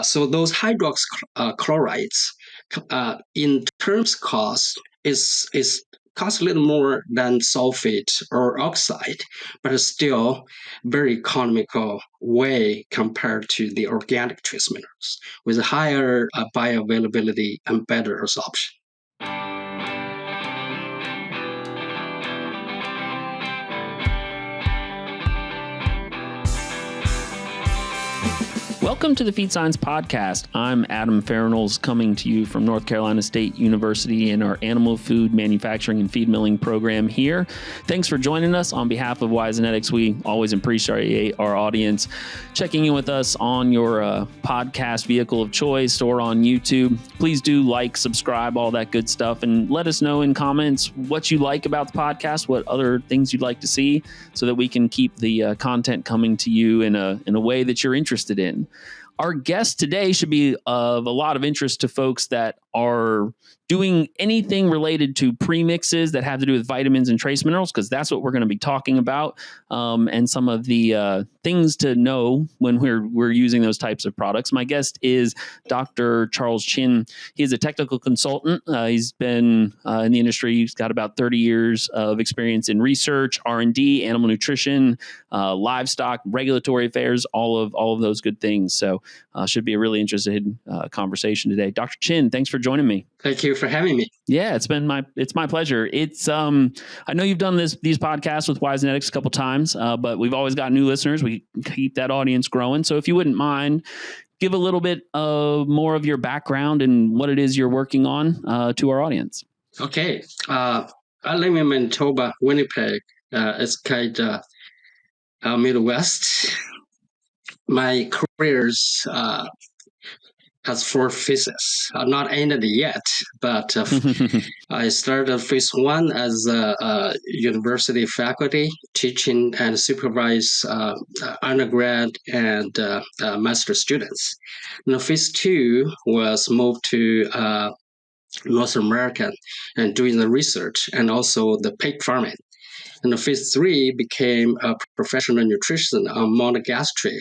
So those hydroxychlorides, in terms cost, is cost a little more than sulfate or oxide, but it's still very economical way compared to the organic trace minerals with higher bioavailability and better absorption. Welcome to the Feed Science Podcast. I'm Adam Farrells, coming to you from North Carolina State University in our Animal Food Manufacturing and Feed Milling program here. Thanks for joining us. On behalf of Wysenetics, we always appreciate our audience checking in with us on your podcast vehicle of choice or on YouTube. Please do like, subscribe, all that good stuff, and let us know in comments what you like about the podcast, what other things you'd like to see, so that we can keep the content coming to you in a way that you're interested in. Our guest today should be of a lot of interest to folks that are doing anything related to premixes that have to do with vitamins and trace minerals, because that's what we're going to be talking about, and some of the things to know when we're using those types of products. My guest is Dr. Charles Chin. He is a technical consultant. He's been in the industry. He's got about 30 years of experience in research, R&D, animal nutrition, livestock, regulatory affairs, all of those good things. So should be a really interesting conversation today. Dr. Chin, thanks for joining me. Thank you for having me. Yeah, it's my pleasure. It's I know you've done these podcasts with Wysenetics a couple times, but we've always got new listeners. We keep that audience growing. So if you wouldn't mind, give a little bit more of your background and what it is you're working on to our audience. Okay. I live in Manitoba, Winnipeg. It's kind of Midwest. My career's has 4 phases. Not ended yet, but I started phase 1 as a university faculty, teaching and supervise undergrad and master students. Now, phase 2 was moved to North America and doing the research and also the pig farming. And phase 3 became a professional nutrition on monogastric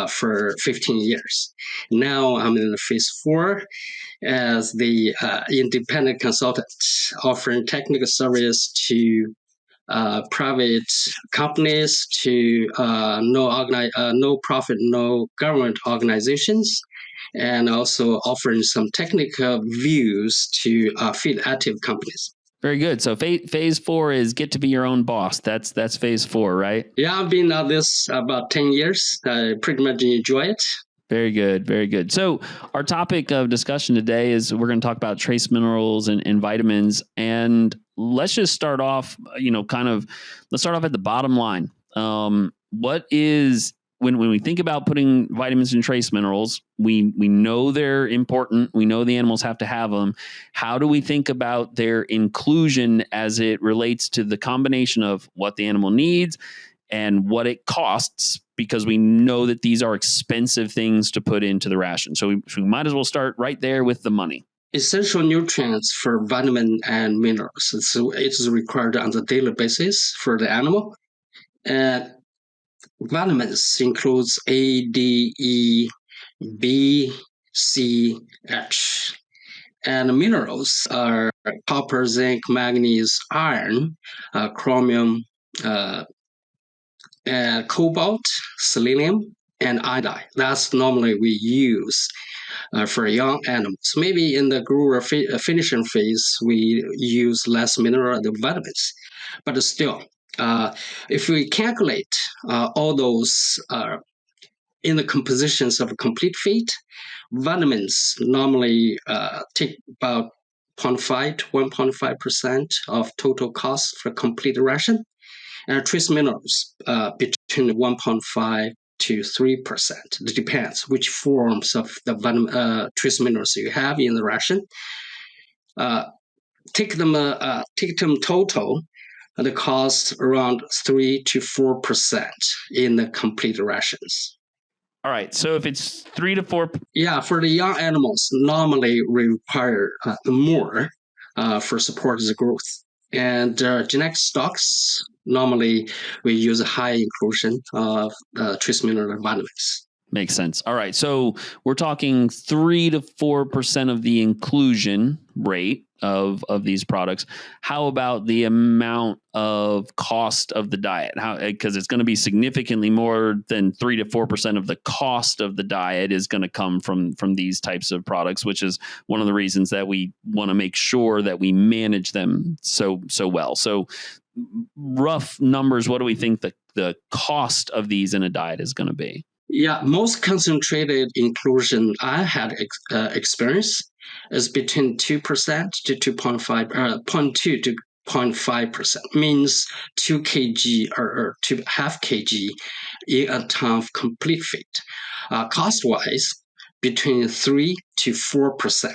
for 15 years. Now I'm in phase 4 as the independent consultant, offering technical service to private companies, to no profit, no government organizations, and also offering some technical views to feed active companies. Very good. So phase 4 is get to be your own boss. That's phase 4, right? Yeah, I've been at this about 10 years. I pretty much enjoy it. Very good. Very good. So our topic of discussion today is we're going to talk about trace minerals and vitamins. And let's just start off, let's start off at the bottom line. What is... When we think about putting vitamins and trace minerals, we know they're important. We know the animals have to have them. How do we think about their inclusion as it relates to the combination of what the animal needs and what it costs? Because we know that these are expensive things to put into the ration. So we might as well start right there with the money. Essential nutrients for vitamin and minerals. It's required on a daily basis for the animal. And vitamins includes A, D, E, B, C, H. And minerals are copper, zinc, manganese, iron, chromium, cobalt, selenium, and iodine. That's normally we use for young animals. Maybe in the grower finishing phase, we use less mineral than vitamins. But still, if we calculate all those in the compositions of a complete feed, vitamins normally take about 0.5 to 1.5% of total cost for complete ration, and trace minerals between 1.5 to 3%. It depends which forms of the trace minerals you have in the ration. Take them total. The cost around 3 to 4% in the complete rations. All right. So if it's 3 to 4, yeah, for the young animals, normally require more for support the growth. And genetic stocks, normally we use a high inclusion of trace mineral vitamins. Makes sense. All right. So we're talking 3 to 4% of the inclusion rate of these products. How about the amount of cost of the diet? How, because it's going to be significantly more than 3 to 4% of the cost of the diet is going to come from these types of products, which is one of the reasons that we want to make sure that we manage them so well. So rough numbers, what do we think the cost of these in a diet is going to be? Yeah, most concentrated inclusion I had experience is between 2% to 2.5, 0.2 to 0.5%, means 2 kg or 2.5 kg in a ton of complete feed. Cost-wise, between 3 to 4%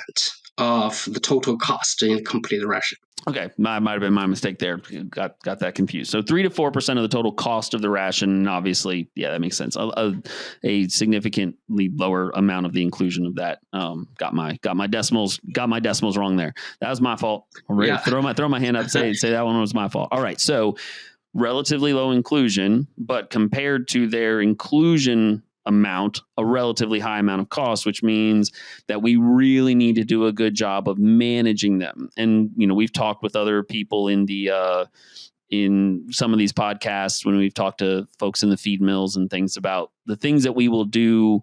of the total cost in complete ration. Okay, might have been my mistake there. Got that confused. So 3 to 4% of the total cost of the ration. Obviously, yeah, that makes sense. A significantly lower amount of the inclusion of that. Got my decimals wrong there. That was my fault. Yeah. Throw my hand up. Say that one was my fault. All right, so relatively low inclusion, but compared to their inclusion amount, a relatively high amount of cost, which means that we really need to do a good job of managing them. And, we've talked with other people in some of these podcasts when we've talked to folks in the feed mills and things about the things that we will do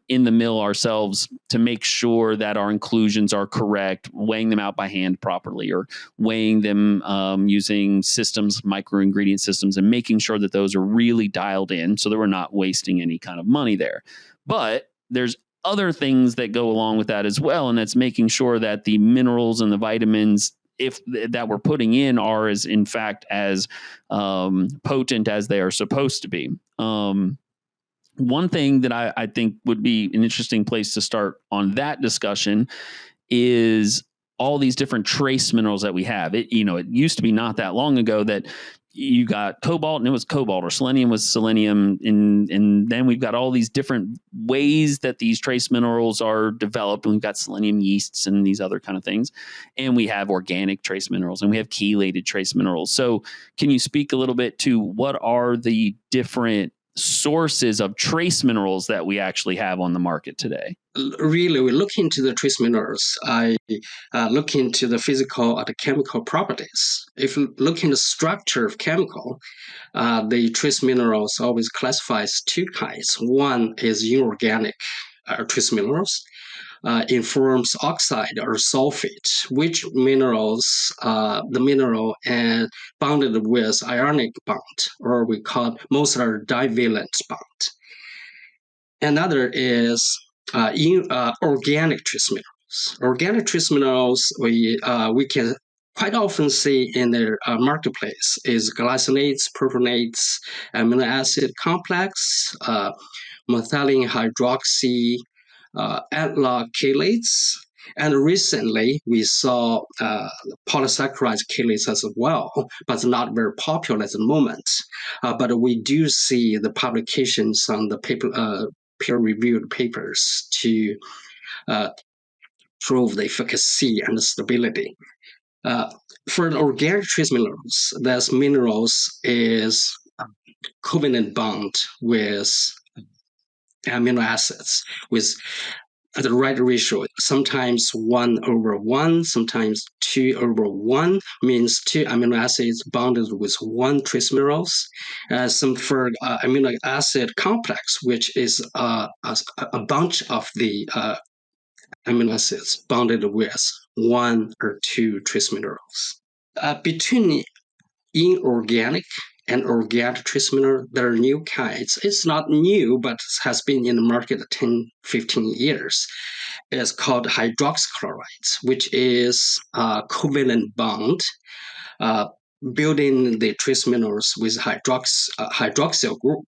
in the mill ourselves to make sure that our inclusions are correct, weighing them out by hand properly, or weighing them using systems, micro ingredient systems, and making sure that those are really dialed in so that we're not wasting any kind of money there. But there's other things that go along with that as well, and that's making sure that the minerals and the vitamins that we're putting in are as in fact as potent as they are supposed to be. One thing that I think would be an interesting place to start on that discussion is all these different trace minerals that we have. It used to be not that long ago that you got cobalt and it was cobalt, or selenium was selenium. And then we've got all these different ways that these trace minerals are developed. And we've got selenium yeasts and these other kind of things. And we have organic trace minerals and we have chelated trace minerals. So can you speak a little bit to what are the different sources of trace minerals that we actually have on the market today? Really, we look into the trace minerals. I look into the physical or the chemical properties. If you look in the structure of chemical, the trace minerals always classifies two kinds. One is inorganic trace minerals. Informs oxide or sulfate, which minerals the mineral and bounded with ionic bond, or we call most are divalent bond. Another is organic trace minerals. Organic trace minerals we can quite often see in the marketplace is glycinates, propionates, amino acid complex, methylene hydroxy, analog chelates. And recently, we saw polysaccharide chelates as well, but not very popular at the moment. But we do see the publications on the paper, peer-reviewed papers to prove the efficacy and the stability. For the organic trace minerals, those minerals is covalent bond with amino acids with the right ratio, sometimes 1/1, sometimes 2/1, means two amino acids bonded with one trace minerals. Some for amino acid complex, which is a bunch of the amino acids bonded with one or two trace minerals. Between inorganic and organic trace mineral, there are new kinds. It's not new, but has been in the market 10, 15 years. It's called hydroxychlorides, which is a covalent bond building the trace minerals with hydroxyl group.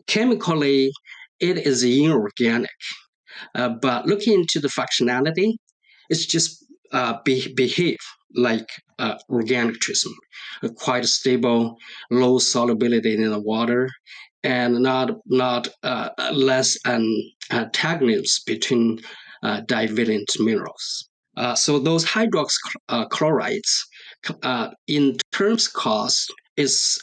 Chemically, it is inorganic, but looking into the functionality, it's just behave like organic trace mineral, quite stable, low solubility in the water, and not less antagonist between divalent minerals. So those hydroxychlorides, in terms cost, is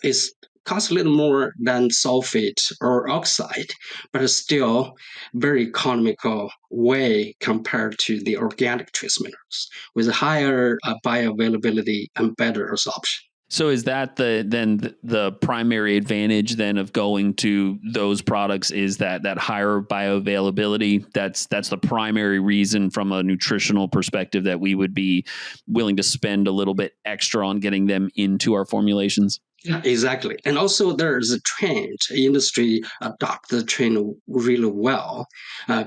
costs a little more than sulfate or oxide, but it's still very economical way compared to the organic trace minerals with higher bioavailability and better absorption. So is that the primary advantage then of going to those products is that higher bioavailability? That's the primary reason from a nutritional perspective that we would be willing to spend a little bit extra on getting them into our formulations? Yeah, exactly. And also there's a trend, industry adopt the trend really well,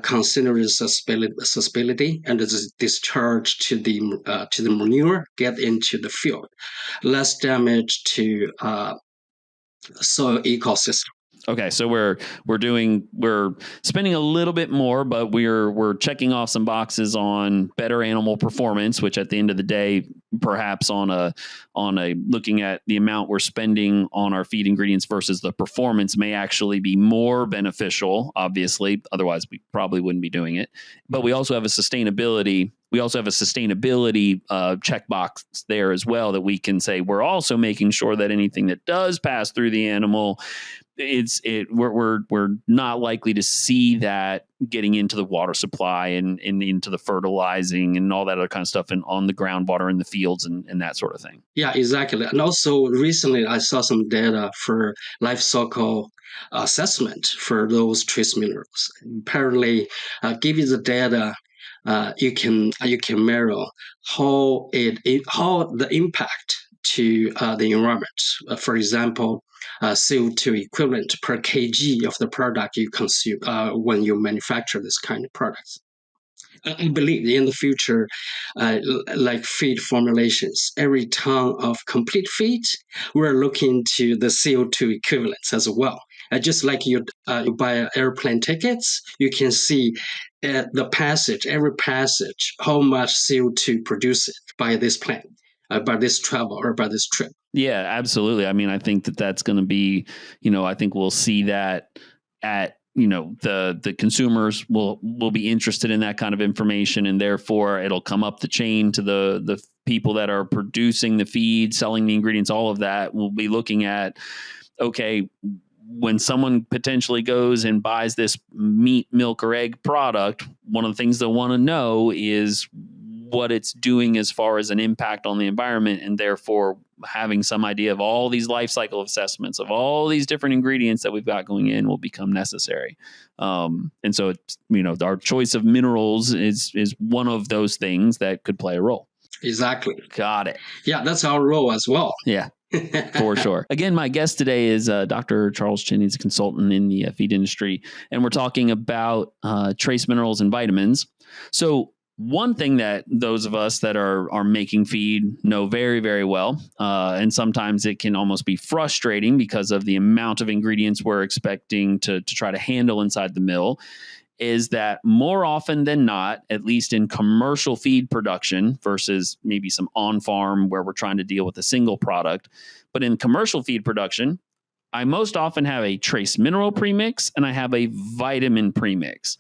considering sustainability and the discharge to the manure get into the field, less damage to soil ecosystem. Okay, so we're spending a little bit more, but we're checking off some boxes on better animal performance, which at the end of the day, perhaps on a looking at the amount we're spending on our feed ingredients versus the performance may actually be more beneficial. Obviously, otherwise we probably wouldn't be doing it. But we also have a sustainability. Checkbox there as well that we can say we're also making sure that anything that does pass through the animal, we're not likely to see that getting into the water supply and into the fertilizing and all that other kind of stuff and on the groundwater in the fields and that sort of thing. Yeah, exactly. And also recently I saw some data for life cycle assessment for those trace minerals. Apparently, giving the data, you can mirror how the impact to the environment. For example, CO2 equivalent per kg of the product you consume when you manufacture this kind of products. I believe in the future, like feed formulations, every ton of complete feed, we're looking to the CO2 equivalents as well. Just like you buy airplane tickets, you can see every passage, how much CO2 produced by this plane, by this travel or by this trip. Yeah, absolutely. I mean, I think that's going to be, I think we'll see that at the consumers will be interested in that kind of information, and therefore it'll come up the chain to the people that are producing the feed, selling the ingredients. All of that will be looking at, okay, when someone potentially goes and buys this meat, milk, or egg product, one of the things they'll want to know is what it's doing as far as an impact on the environment, and therefore having some idea of all these life cycle assessments of all these different ingredients that we've got going in will become necessary. And so it's, our choice of minerals is one of those things that could play a role. Exactly. Got it. Yeah, that's our role as well. Yeah. For sure. Again, my guest today is Dr. Charles Chin. He's a consultant in the feed industry, and we're talking about trace minerals and vitamins. So one thing that those of us that are making feed know very, very well, and sometimes it can almost be frustrating because of the amount of ingredients we're expecting to try to handle inside the mill, is that more often than not, at least in commercial feed production versus maybe some on-farm where we're trying to deal with a single product, but in commercial feed production, I most often have a trace mineral premix and I have a vitamin premix.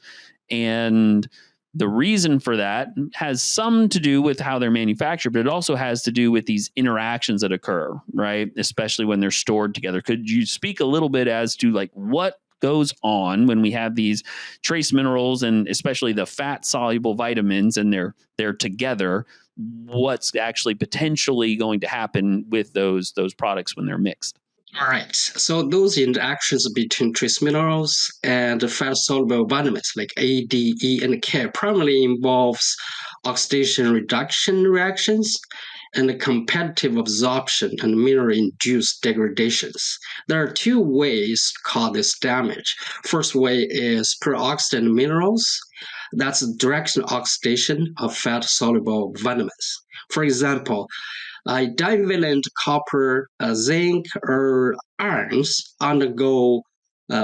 And the reason for that has some to do with how they're manufactured, but it also has to do with these interactions that occur, right? Especially when they're stored together. Could you speak a little bit as to like what goes on when we have these trace minerals and especially the fat soluble vitamins and they're together? What's actually potentially going to happen with those products when they're mixed? All right. So those interactions between trace minerals and fat-soluble vitamins like A, D, E, and K primarily involves oxidation reduction reactions and competitive absorption and mineral-induced degradations. There are two ways to cause this damage. First way is peroxidant minerals. That's direct oxidation of fat-soluble vitamins. For example, divalent copper, zinc, or irons undergo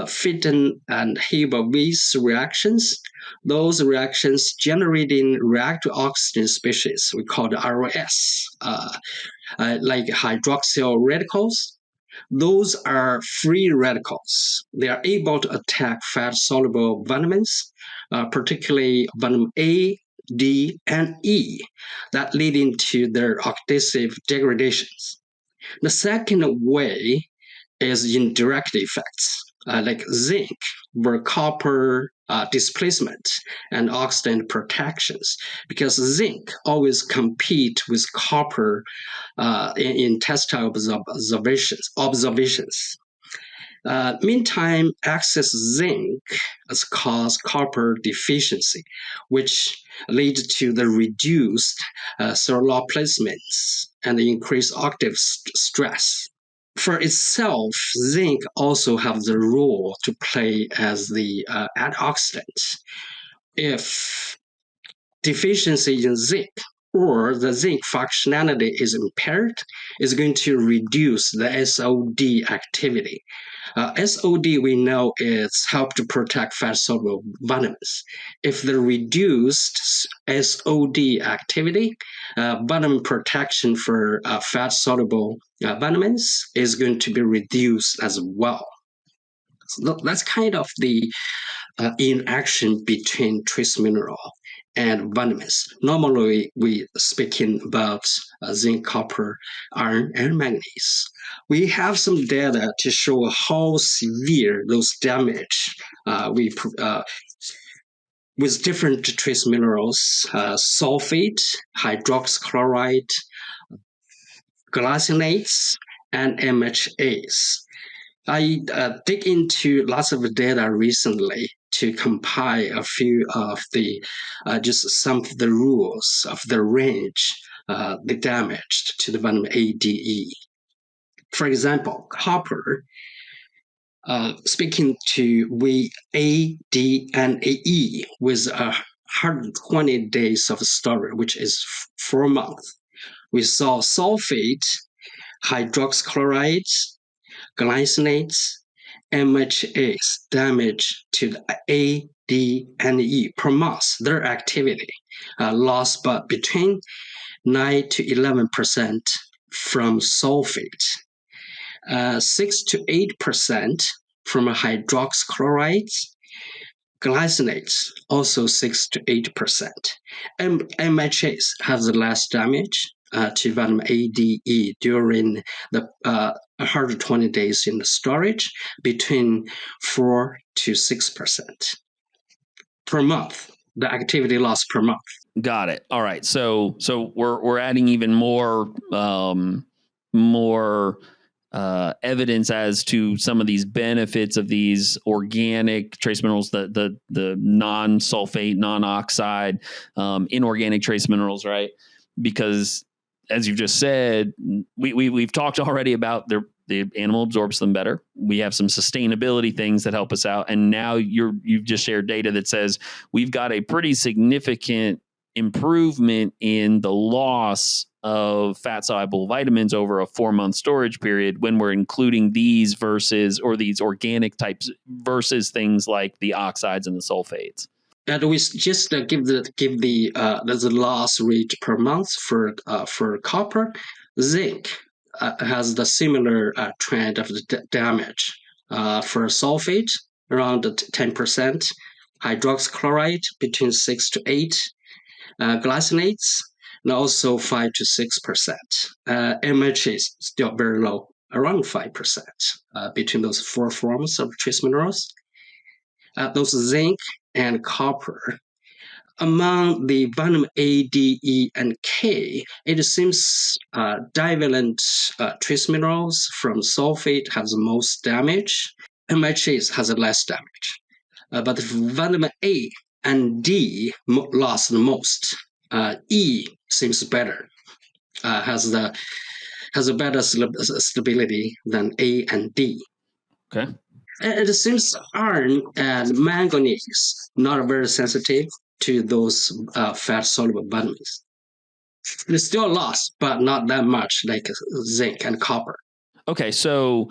Fitton and Haber-Weiss reactions. Those reactions generating reactive oxygen species, we call the ROS, like hydroxyl radicals. Those are free radicals. They are able to attack fat-soluble vitamins, particularly vitamin A, D, and E, that leading to their oxidative degradations. The second way is indirect effects, like zinc, where copper displacement and oxidant protections, because zinc always compete with copper in testile observations. Meantime, excess zinc has caused copper deficiency, which lead to the reduced solar placements and increased octave stress. For itself, zinc also have the role to play as the antioxidant. If deficiency in zinc or the zinc functionality is impaired, is going to reduce the SOD activity. SOD, we know, is help to protect fat-soluble vitamins. If the reduced SOD activity, vitamin protection for fat-soluble vitamins is going to be reduced as well. So that's kind of the interaction between trace mineral and vitamins. Normally, we speaking about zinc, copper, iron, and manganese. We have some data to show how severe those damage with different trace minerals, sulfate, hydroxychloride, glycinates, and MHAs. I dig into lots of data recently to compile a few of the just some of the rules of the range the damage to the vitamin A, D, E. For example, copper. Speaking to we A, D, and E with 120 days of storage, which is 4 months. We saw sulfate, hydroxychlorides, glycinates, MHAs damage to the A, D, and E per month. Their activity lost but between 9 to 11% from sulfate, 6 to 8% from hydroxychlorides, glycinates also 6 to 8%. MHAs has less damage to vitamin A, D, E during the 120 days in the storage, between 4 to 6% per month. The activity loss per month. Got it. All right. So we're adding even more evidence as to some of these benefits of these organic trace minerals, the non-sulfate, non-oxide, inorganic trace minerals, right? Because as you've just said, we've talked already about the animal absorbs them better. We have some sustainability things that help us out, and now you've just shared data that says we've got a pretty significant improvement in the loss of fat soluble vitamins over a 4-month storage period when we're including these these organic types versus things like the oxides and the sulfates. And we just give the loss rate per month for copper. Zinc has the similar trend of the damage for sulfate around 10%, hydroxychloride between 6 to 8, glycinates and also 5 to 6%. MHA is still very low, around 5% between those 4 forms of trace minerals. Those zinc and copper. Among the vitamin A, D, E, and K, it seems divalent trace minerals from sulfate has the most damage. MHA has less damage. But vitamin A and D lost the most. E seems better, has a better stability than A and D. Okay. It seems iron and manganese not very sensitive to those fat-soluble vitamins. They still lost, but not that much like zinc and copper. Okay, so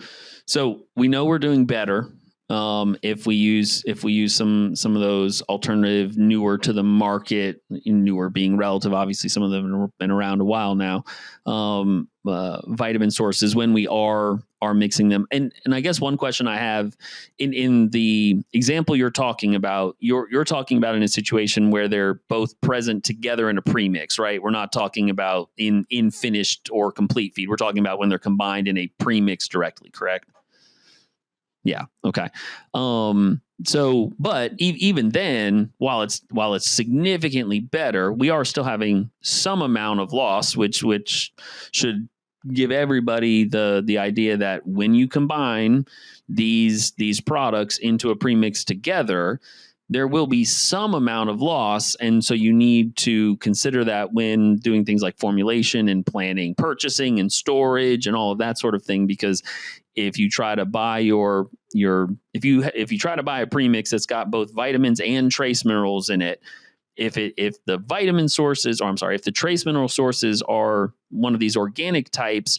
we know we're doing better if we use some of those alternative, newer to the market, newer being relative. Obviously, some of them have been around a while now. Vitamin sources when we are mixing them, and I guess one question I have in the example you're talking about, you're talking about in a situation where they're both present together in a premix, right? We're not talking about in finished or complete feed. We're talking about when they're combined in a premix directly, correct? Yeah. Okay. But even then, while it's significantly better, we are still having some amount of loss, which should give everybody the idea that when you combine these products into a premix together, there will be some amount of loss. And so you need to consider that when doing things like formulation and planning, purchasing and storage and all of that sort of thing, because if you try to buy if you try to buy a premix that's got both vitamins and trace minerals in it, if the vitamin sources, or I'm sorry, if the trace mineral sources are one of these organic types,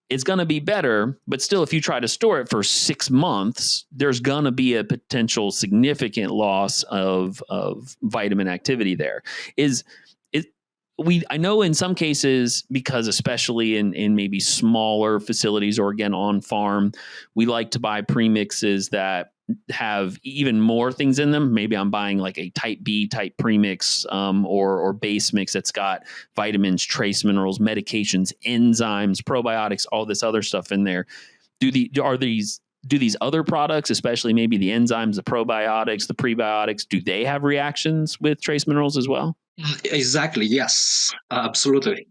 it's going to be better. But still, if you try to store it for 6 months, there's going to be a potential significant loss of vitamin activity there. I know in some cases, because especially in maybe smaller facilities or again on farm, we like to buy premixes that have even more things in them. Maybe I'm buying like a type B type premix or base mix that's got vitamins, trace minerals, medications, enzymes, probiotics, all this other stuff in there. Do these other products, especially maybe the enzymes, the probiotics, the prebiotics, do they have reactions with trace minerals as well? Exactly. Yes. Absolutely.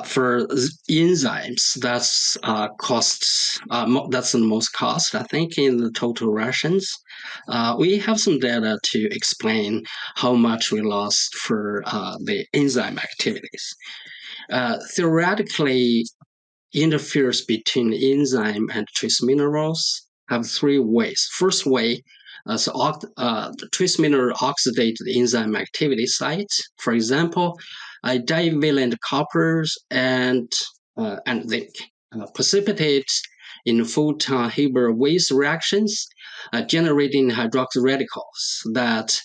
For enzymes, that's that's the most cost, I think, in the total rations. We have some data to explain how much we lost for the enzyme activities. Theoretically, interferes between enzyme and trace minerals have three ways. First way, the trace mineral oxidate the enzyme activity site. For example, divalent coppers and zinc precipitate in photon-Haber Weiss reactions, generating hydroxyl radicals that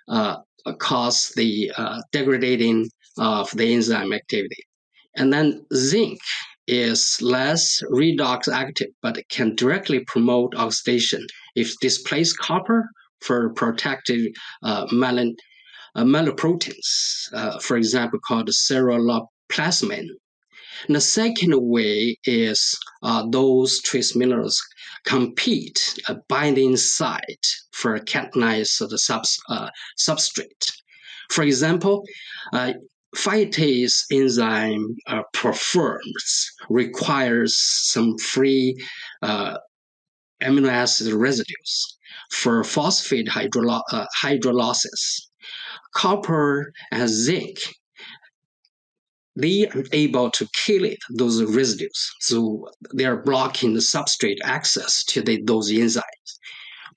uh, cause the degradation of the enzyme activity. And then zinc is less redox active, but it can directly promote oxidation if displaced copper for protective melanoproteins, for example, called ceruloplasmin. And the second way is those trace minerals compete a binding site for a catalyzed substrate. For example, phytase enzyme requires some free amino acid residues for phosphate hydrolysis. Copper and zinc, they are able to chelate those residues, so they are blocking the substrate access to those enzymes.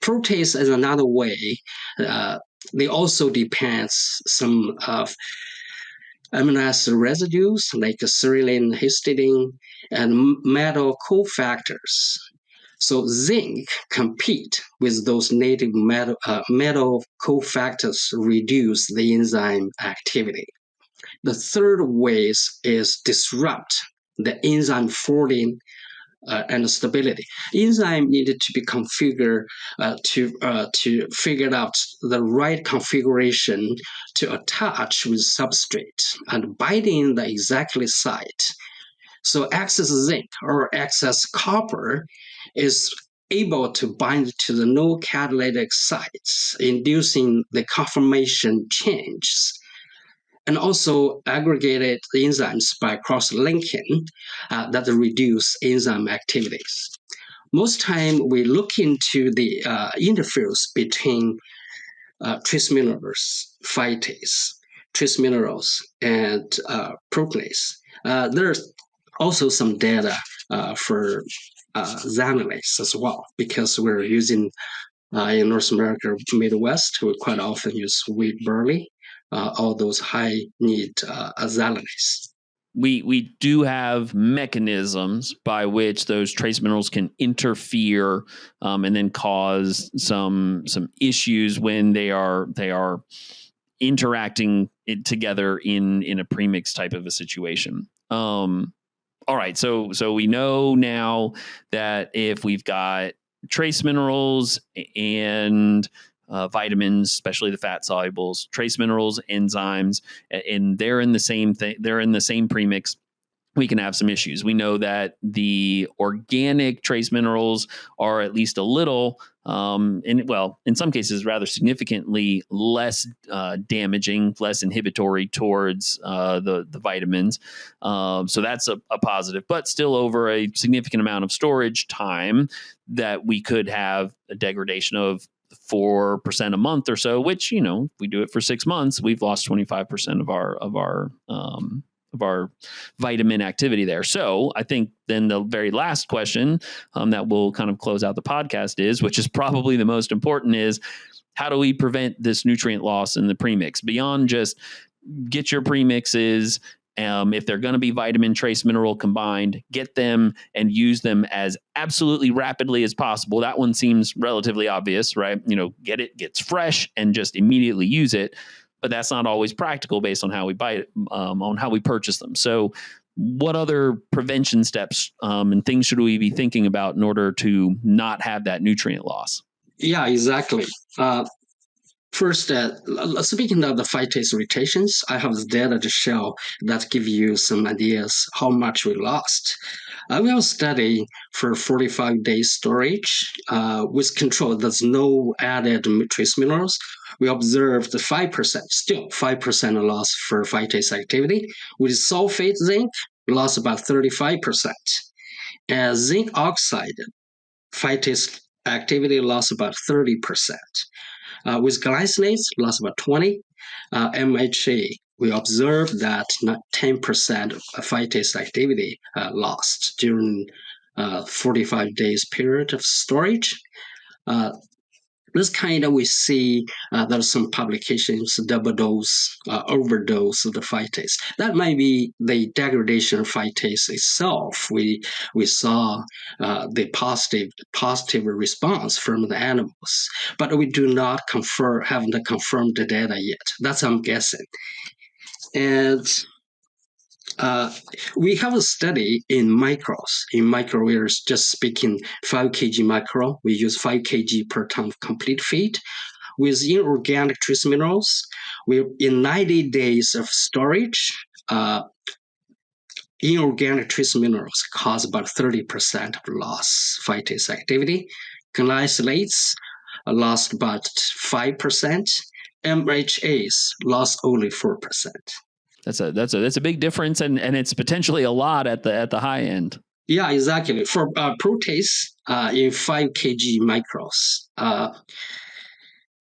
Protease is another way. They also depends some of amino acid residues like serine, histidine, and metal cofactors. So zinc compete with those native metal cofactors, reduce the enzyme activity. The third way is disrupt the enzyme folding and stability. Enzyme needed to be configured to figure out the right configuration to attach with substrate and binding the exactly site. So excess zinc or excess copper is able to bind to the no catalytic sites, inducing the conformation changes, and also aggregated enzymes by cross-linking that reduce enzyme activities. Most time we look into the interface between trace minerals, phytase, trace minerals, and proteinase. There's also some data for xanilase as well, because we're using in North America, Midwest, we quite often use wheat barley, all those high need xanilase. We do have mechanisms by which those trace minerals can interfere and then cause some issues when they are interacting together in a premix type of a situation. All right, so we know now that if we've got trace minerals and vitamins, especially the fat solubles, trace minerals, enzymes, and they're in the same thing. They're in the same premix. we can have some issues. We know that the organic trace minerals are at least a little, in some cases, rather significantly less damaging, less inhibitory towards the vitamins. So that's a positive, but still over a significant amount of storage time that we could have a degradation of 4% a month or so, which, if we do it for 6 months, we've lost 25% of our vitamin activity there. So I think then the very last question that will kind of close out the podcast is, which is probably the most important, is how do we prevent this nutrient loss in the premix? Beyond just get your premixes, if they're going to be vitamin trace mineral combined, get them and use them as absolutely rapidly as possible. That one seems relatively obvious, right? Get it, gets fresh, and just immediately use it. But that's not always practical based on how we buy it, on how we purchase them. So what other prevention steps and things should we be thinking about in order to not have that nutrient loss? Yeah, exactly. First, speaking of the phytase rotations, I have the data to show that give you some ideas how much we lost. We have a study for 45 days storage with control. There's no added trace minerals. We observed 5%, still 5% loss for phytase activity. With sulfate zinc, lost about 35%. And zinc oxide, phytase activity lost about 30%. With glycinates, lost about 20. MHA, we observed that 10% of phytase activity lost during 45 days period of storage. This kind of we see there's some publications, double dose, overdose of the phytase. That might be the degradation of phytase itself. We saw the positive response from the animals, but we do not haven't confirmed the data yet. That's I'm guessing. And we have a study in micros. In micro, we're just speaking 5 kg micro. We use 5 kg per ton of complete feed. With inorganic trace minerals, in 90 days of storage, inorganic trace minerals cause about 30% of loss phytase activity. Glycolates lost about 5%. MHAs lost only 4%. That's a big difference, and it's potentially a lot at the high end. Yeah, exactly. For protease in 5 kg micros,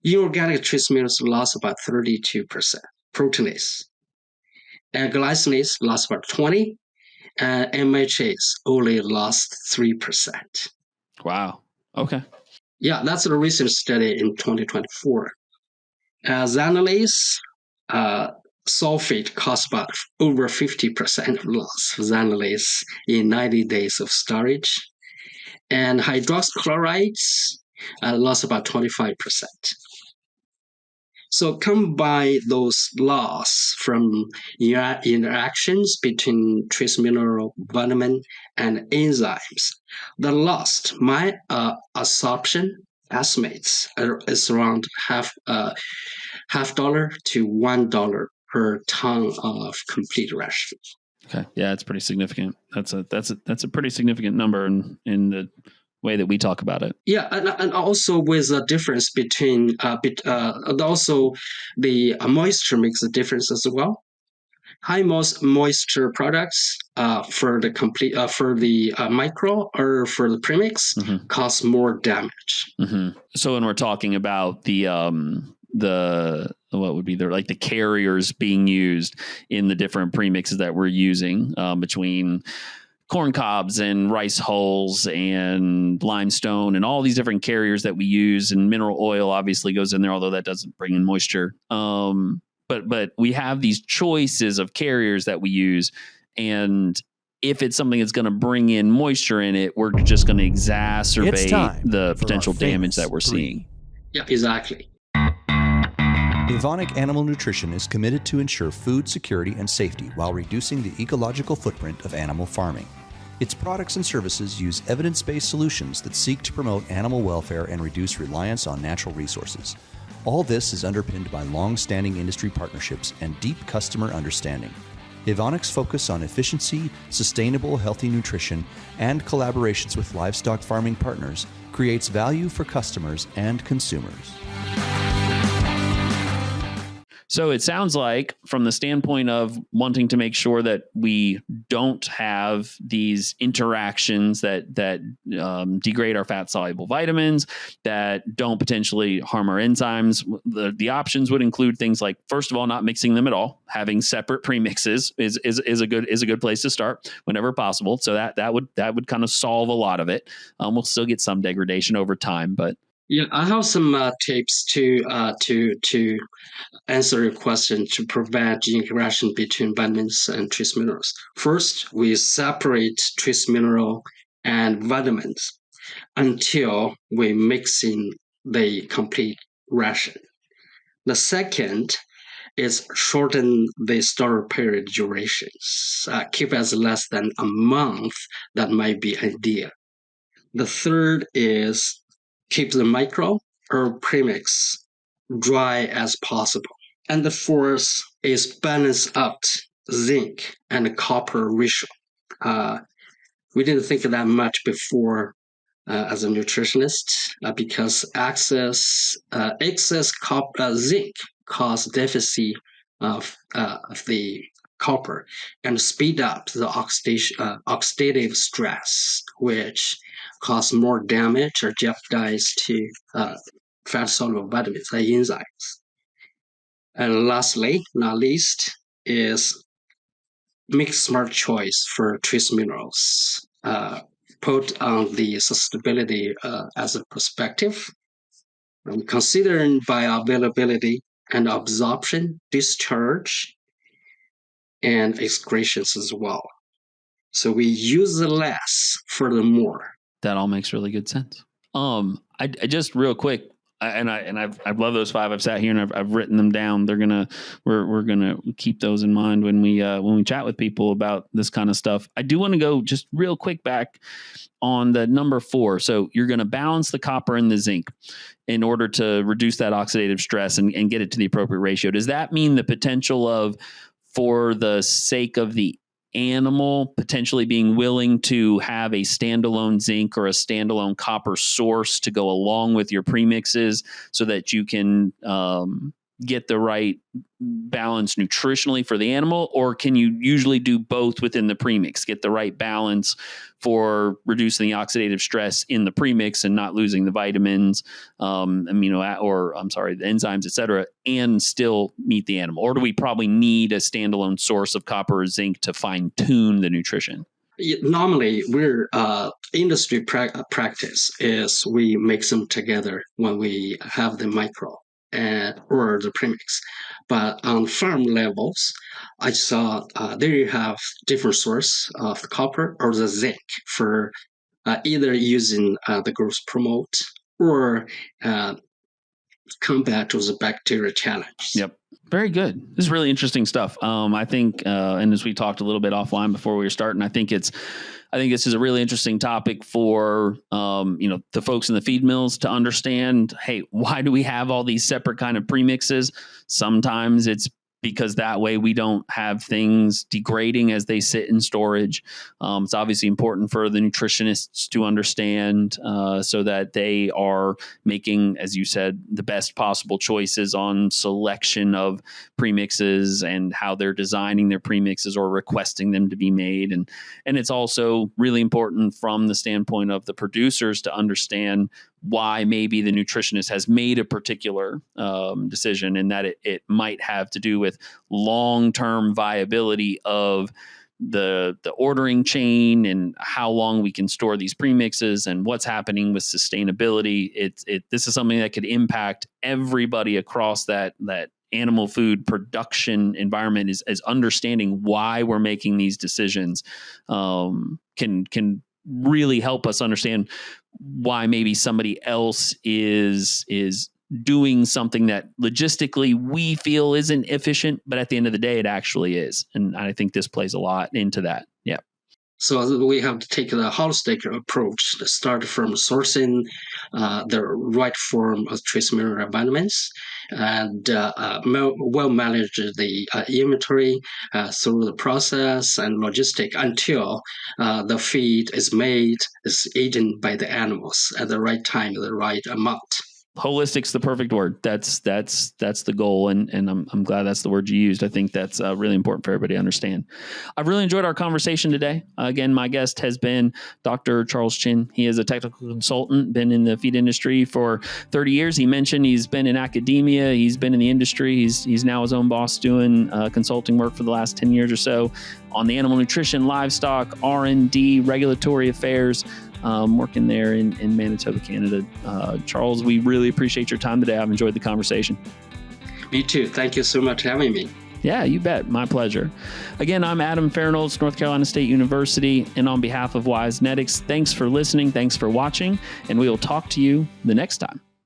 inorganic trace minerals lost about 32%. Proteinase and glycinase lost about 20%, and MHAs only lost 3%. Wow. Okay. Yeah, that's a recent study in 2024. Xanilase, sulfate costs about over 50% of loss of xanilase in 90 days of storage. And hydroxyl lost about 25%. So combine those loss from interactions between trace mineral, vitamin, and enzymes. The loss, my assumption estimates is around half $1 to $1 per ton of complete ration. Okay, yeah, it's pretty significant. That's a pretty significant number in the way that we talk about it. Yeah, and also with a difference between also the moisture makes a difference as well. High moisture products for the complete for the micro or for the premix cause more damage. Mm-hmm. So when we're talking about the what would be like the carriers being used in the different premixes that we're using between corn cobs and rice hulls and limestone and all these different carriers that we use, and mineral oil obviously goes in there, although that doesn't bring in moisture. But we have these choices of carriers that we use, and if it's something that's going to bring in moisture in it, we're just going to exacerbate the potential damage that we're seeing. Yeah, exactly. Evonik Animal Nutrition is committed to ensure food security and safety while reducing the ecological footprint of animal farming. Its products and services use evidence-based solutions that seek to promote animal welfare and reduce reliance on natural resources. All this is underpinned by long-standing industry partnerships and deep customer understanding. Evonik's focus on efficiency, sustainable, healthy nutrition, and collaborations with livestock farming partners creates value for customers and consumers. So it sounds like, from the standpoint of wanting to make sure that we don't have these interactions that degrade our fat-soluble vitamins, that don't potentially harm our enzymes, the options would include things like, first of all, not mixing them at all. Having separate premixes is a good place to start whenever possible. So that would kind of solve a lot of it. We'll still get some degradation over time, but Yeah, I have some tips to answer your question to prevent interaction between vitamins and trace minerals. First, we separate trace mineral and vitamins until we mix in the complete ration. The second is shorten the storage period durations. Keep as less than a month. That might be ideal. The third is keep the micro or premix dry as possible. And the fourth is balance out zinc and copper ratio. We didn't think of that much before as a nutritionist because excess zinc cause deficit of the copper and speed up the oxidative stress, which cause more damage or jeopardize to fat-soluble vitamins and enzymes. And lastly, not least, is make smart choice for trace minerals. Put on the sustainability as a perspective, and considering bioavailability and absorption, discharge, and excretions as well. So we use the less for the more. That all makes really good sense. I just real quick, I've loved those 5. I've sat here and I've written them down. We're gonna keep those in mind when we chat with people about this kind of stuff. I do want to go just real quick back on the number 4. So you're going to balance the copper and the zinc in order to reduce that oxidative stress and get it to the appropriate ratio. Does that mean the potential of, for the sake of the animal, potentially being willing to have a standalone zinc or a standalone copper source to go along with your premixes so that you can get the right balance nutritionally for the animal? Or can you usually do both within the premix, get the right balance for reducing the oxidative stress in the premix and not losing the vitamins, the enzymes, et cetera, and still meet the animal? Or do we probably need a standalone source of copper or zinc to fine tune the nutrition? Normally, we're industry practice is we mix them together when we have the micro or the premix. But on farm levels, I saw there you have different source of the copper or the zinc for either using the growth promote or combat with the bacteria challenge. Yep. Very good. This is really interesting stuff. I think, and as we talked a little bit offline before we were starting, I think this is a really interesting topic for, the folks in the feed mills to understand, hey, why do we have all these separate kind of premixes? Sometimes it's because that way we don't have things degrading as they sit in storage. It's obviously important for the nutritionists to understand so that they are making, as you said, the best possible choices on selection of premixes and how they're designing their premixes or requesting them to be made. And it's also really important from the standpoint of the producers to understand why maybe the nutritionist has made a particular decision, and that it might have to do with long-term viability of the ordering chain and how long we can store these premixes and what's happening with sustainability. This is something that could impact everybody across that animal food production environment. Is understanding why we're making these decisions can really help us understand why maybe somebody else is doing something that logistically we feel isn't efficient, but at the end of the day, it actually is. And I think this plays a lot into that. Yeah. So we have to take the holistic approach to start from sourcing the right form of trace mineral vitamins and well manage the inventory through the process and logistic until the feed is made, is eaten by the animals at the right time, the right amount. Holistic's the perfect word. That's the goal, and I'm glad that's the word you used. I think that's really important for everybody to understand. I've really enjoyed our conversation today. Again, my guest has been Dr. Charles Chin. He is a technical consultant, been in the feed industry for 30 years. He mentioned he's been in academia, he's been in the industry. He's now his own boss doing consulting work for the last 10 years or so on the animal nutrition, livestock, R&D, regulatory affairs. Working there in Manitoba, Canada. Charles, we really appreciate your time today. I've enjoyed the conversation. Me too. Thank you so much for having me. Yeah, you bet. My pleasure. Again, I'm Adam Fairnolds, North Carolina State University, and on behalf of WiseNetics, thanks for listening, thanks for watching, and we will talk to you the next time.